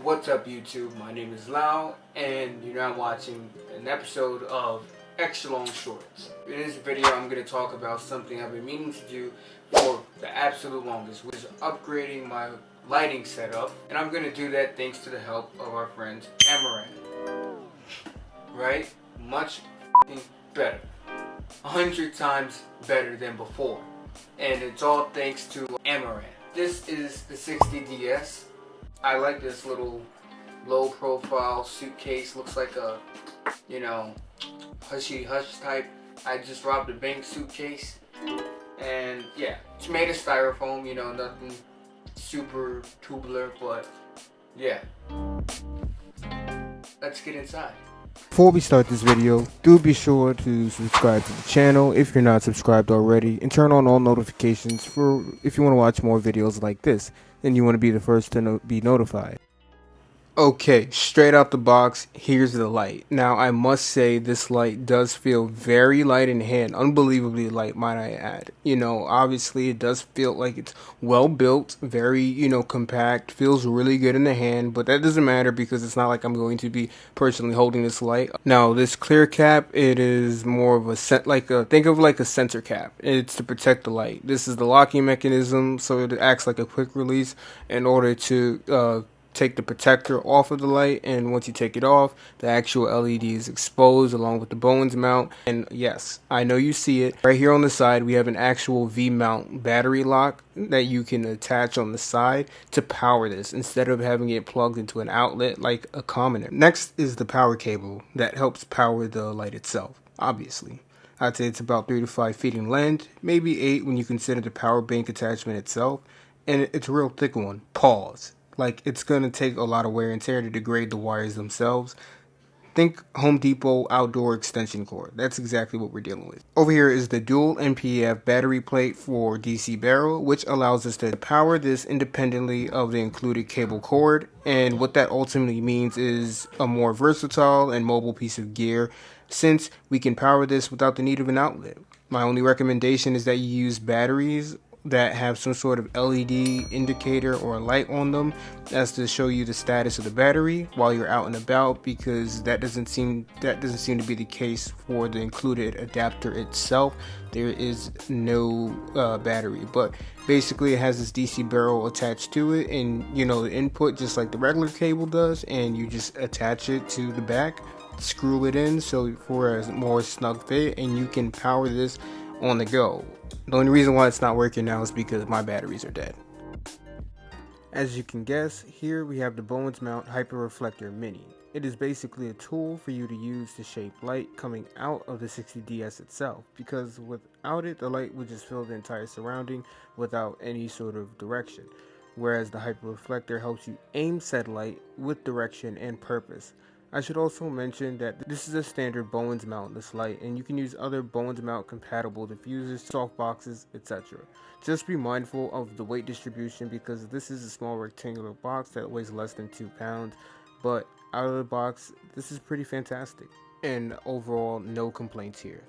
What's up YouTube? My name is Lau and you're now watching an episode of Echelon Shorts. In this video I'm going to talk about something I've been meaning to do for the absolute longest, which is upgrading my lighting setup, and I'm going to do that thanks to the help of our friend Amaran. Right? Much better. 100 times better than before. And it's all thanks to Amaran. This is the 60ds. I like this little low profile suitcase. Looks like a, hushy hush type. I just robbed a bank suitcase. And yeah, it's made of styrofoam, nothing super tubular, but yeah. Let's get inside. Before we start this video, do be sure to subscribe to the channel if you're not subscribed already, and turn on all notifications for if you want to watch more videos like this, and you want to be the first to be notified. Okay, straight out the box, here's the light. Now, I must say this light does feel very light in hand, unbelievably light, might I add. Obviously it does feel like it's well built, very, compact, feels really good in the hand, but that doesn't matter because it's not like I'm going to be personally holding this light. Now, this clear cap, it is more of a think of like a sensor cap. It's to protect the light. This is the locking mechanism, so it acts like a quick release in order to take the protector off of the light, and once you take it off, the actual LED is exposed along with the Bowens mount. And yes, I know you see it right here on the side. We have an actual V-mount battery lock that you can attach on the side to power this instead of having it plugged into an outlet like a commoner. Next is the power cable that helps power the light itself. Obviously, I'd say it's about 3 to 5 feet in length, maybe 8 when you consider the power bank attachment itself, and it's a real thick one. Pause. Like, it's going to take a lot of wear and tear to degrade the wires themselves. Think Home Depot outdoor extension cord. That's exactly what we're dealing with. Over here is the dual NPF battery plate for DC barrel, which allows us to power this independently of the included cable cord. And what that ultimately means is a more versatile and mobile piece of gear, since we can power this without the need of an outlet. My only recommendation is that you use batteries that have some sort of LED indicator or light on them as to show you the status of the battery while you're out and about, because that doesn't seem to be the case for the included adapter itself. There is no battery, but basically it has this DC barrel attached to it, and the input just like the regular cable does, and you just attach it to the back, screw it in so for a more snug fit, and you can power this on the go. The only reason why it's not working now is because my batteries are dead. As you can guess, here we have the Bowens Mount Hyper Reflector Mini. It is basically a tool for you to use to shape light coming out of the 60ds itself, because without it, the light would just fill the entire surrounding without any sort of direction, whereas the Hyper Reflector helps you aim said light with direction and purpose. I should also mention that this is a standard Bowens mountless light, and you can use other Bowens mount compatible diffusers, softboxes, etc. Just be mindful of the weight distribution, because this is a small rectangular box that weighs less than 2 pounds, but out of the box, this is pretty fantastic, and overall, no complaints here.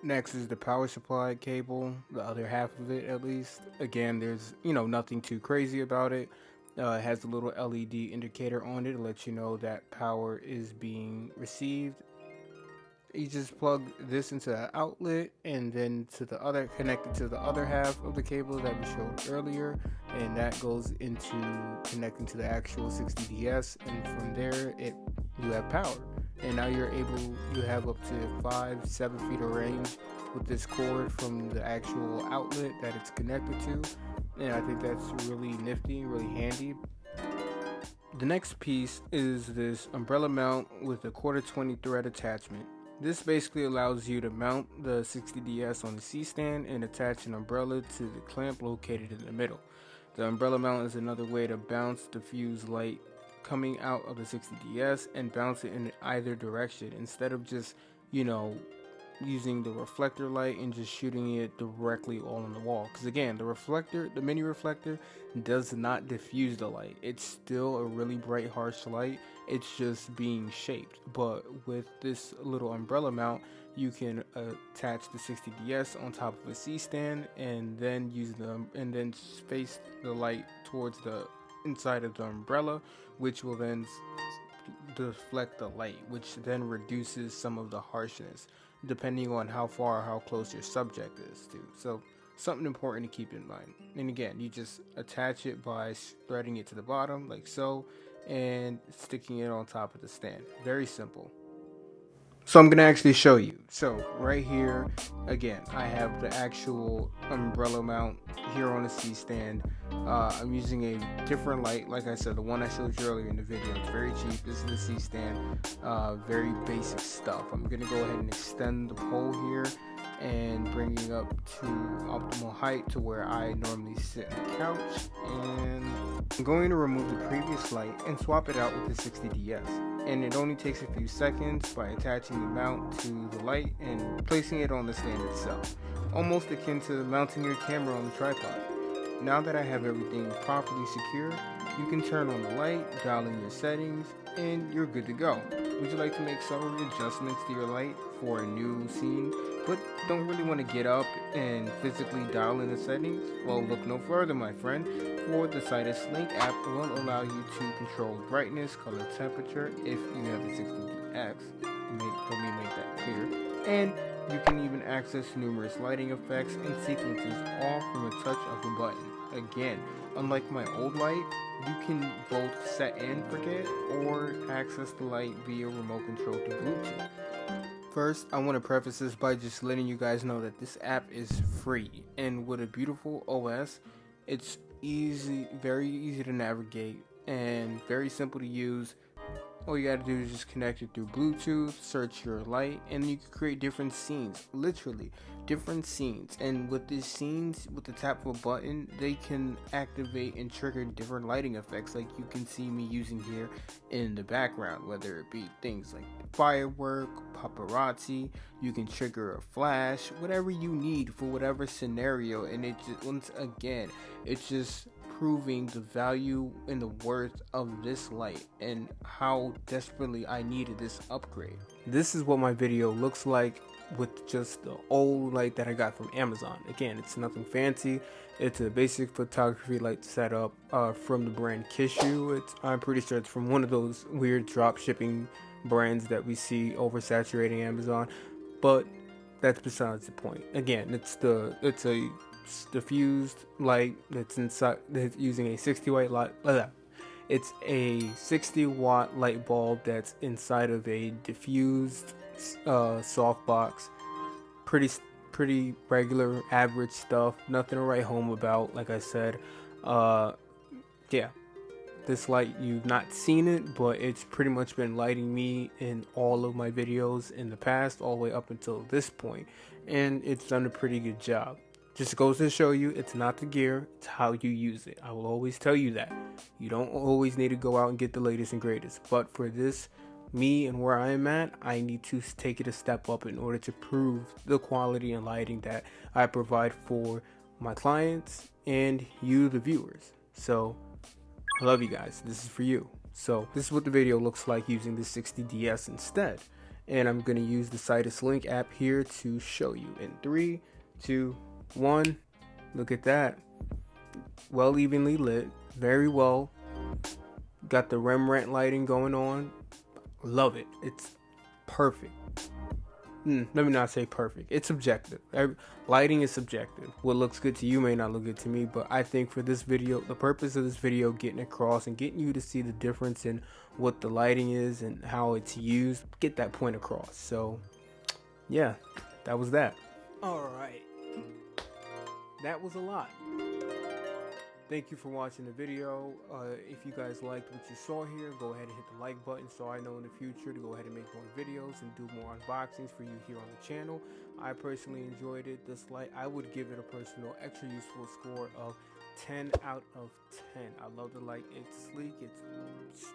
Next is the power supply cable, the other half of it at least. Again, there's nothing too crazy about it. It has a little LED indicator on it to let you know that power is being received. You just plug this into the outlet and then connected to the other half of the cable that we showed earlier, and that goes into connecting to the actual 60ds, and from there you have power. And now you have up to 5-7 feet of range with this cord from the actual outlet that it's connected to. And I think that's really nifty, really handy. The next piece is this umbrella mount with a 1/4-20 thread attachment. This basically allows you to mount the 60ds on the C-stand and attach an umbrella to the clamp located in the middle. The umbrella mount is another way to bounce diffuse light coming out of the 60ds and bounce it in either direction, instead of just using the reflector light and just shooting it directly on the wall. Because again, the mini reflector does not diffuse the light. It's still a really bright, harsh light. It's just being shaped. But with this little umbrella mount, you can attach the 60ds on top of a C-stand and then use them and then face the light towards the inside of the umbrella, which will then deflect the light, which then reduces some of the harshness depending on how far or how close your subject is to. So something important to keep in mind. And again, you just attach it by threading it to the bottom like so and sticking it on top of the stand. Very simple. So I'm going to actually show you. So right here, again, I have the actual umbrella mount here on the C-stand. I'm using a different light. Like I said, the one I showed you earlier in the video. It's very cheap. This is the C-stand. Very basic stuff. I'm going to go ahead and extend the pole here and bring it up to optimal height to where I normally sit on the couch. And I'm going to remove the previous light and swap it out with the 60ds. And it only takes a few seconds by attaching the mount to the light and placing it on the stand itself, almost akin to mounting your camera on the tripod. Now that I have everything properly secure, you can turn on the light, dial in your settings, and you're good to go. Would you like to make several adjustments to your light for a new scene, but don't really want to get up and physically dial in the settings? Well, look no further, my friend, for the Sidus Link app will allow you to control brightness, color, temperature if you have the 60X. Let me make that clear. And you can even access numerous lighting effects and sequences all from a touch of a button. Again, unlike my old light, you can both set and forget or access the light via remote control to Bluetooth. First, I want to preface this by just letting you guys know that this app is free, and with a beautiful OS, it's very easy to navigate and very simple to use. All you gotta do is just connect it through Bluetooth, search your light, and you can create different scenes, literally different scenes. And with these scenes, with the tap of a button, they can activate and trigger different lighting effects like you can see me using here in the background, whether it be things like firework, paparazzi. You can trigger a flash, whatever you need for whatever scenario. And it just, once again, it's just proving the value and the worth of this light and how desperately I needed this upgrade. This is what my video looks like with just the old light that I got from Amazon. Again, it's nothing fancy. It's a basic photography light setup from the brand Kishu. I'm pretty sure it's from one of those weird drop shipping brands that we see oversaturating Amazon, but that's besides the point. Again, it's a diffused light that's using a 60-watt light. It's a 60-watt light bulb that's inside of a diffused softbox. Pretty regular, average stuff. Nothing to write home about. Like I said, yeah. This light, you've not seen it, but it's pretty much been lighting me in all of my videos in the past, all the way up until this point, and it's done a pretty good job. Just goes to show you, it's not the gear, it's how you use it. I will always tell you that. You don't always need to go out and get the latest and greatest. But for this, me and where I am at, I need to take it a step up in order to prove the quality and lighting that I provide for my clients and you, the viewers. So, I love you guys. This is for you. So, this is what the video looks like using the 60DS instead. And I'm going to use the Sidus Link app here to show you in 3, 2, 1. Look at that. Well evenly lit. Very well. Got the Rembrandt lighting going on. Love it. It's perfect. Let me not say perfect. It's subjective. Lighting is subjective. What looks good to you may not look good to me, but I think for this video, the purpose of this video, getting across and getting you to see the difference in what the lighting is and how it's used, get that point across. So yeah, that was that. All right. That was a lot. Thank you for watching the video. If you guys liked what you saw here, go ahead and hit the like button so I know in the future to go ahead and make more videos and do more unboxings for you here on the channel. I personally enjoyed it. This light, I would give it a personal extra useful score of 10 out of 10. I love the light. It's sleek, it's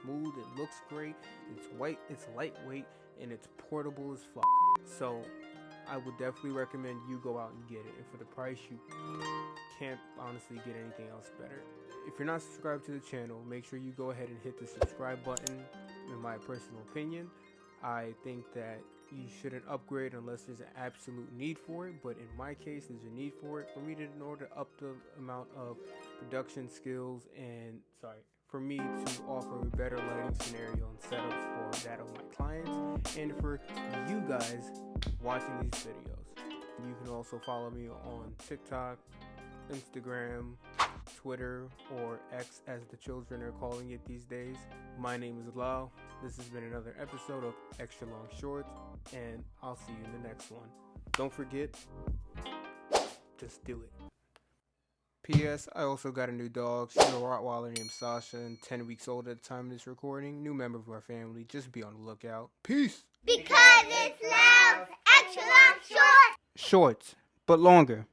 smooth, it looks great, it's white, it's lightweight, and it's portable as fuck. So I would definitely recommend you go out and get it. And for the price, you can't honestly get anything else better. If you're not subscribed to the channel, make sure you go ahead and hit the subscribe button. In my personal opinion, I think that you shouldn't upgrade unless there's an absolute need for it. But in my case, there's a need for it. For me to, in order to up the amount of production skills and, for me to offer a better lighting scenario and setups for that of my clients and for you guys watching these videos. You can also follow me on TikTok, Instagram, Twitter, or X as the children are calling it these days. My name is Lau. This has been another episode of Extra Long Shorts, and I'll see you in the next one. Don't forget, just do it. P.S. I also got a new dog. She's a Rottweiler named Sasha and 10 weeks old at the time of this recording. New member of our family. Just be on the lookout. Peace! Because it's loud, extra long short. Shorts, but longer.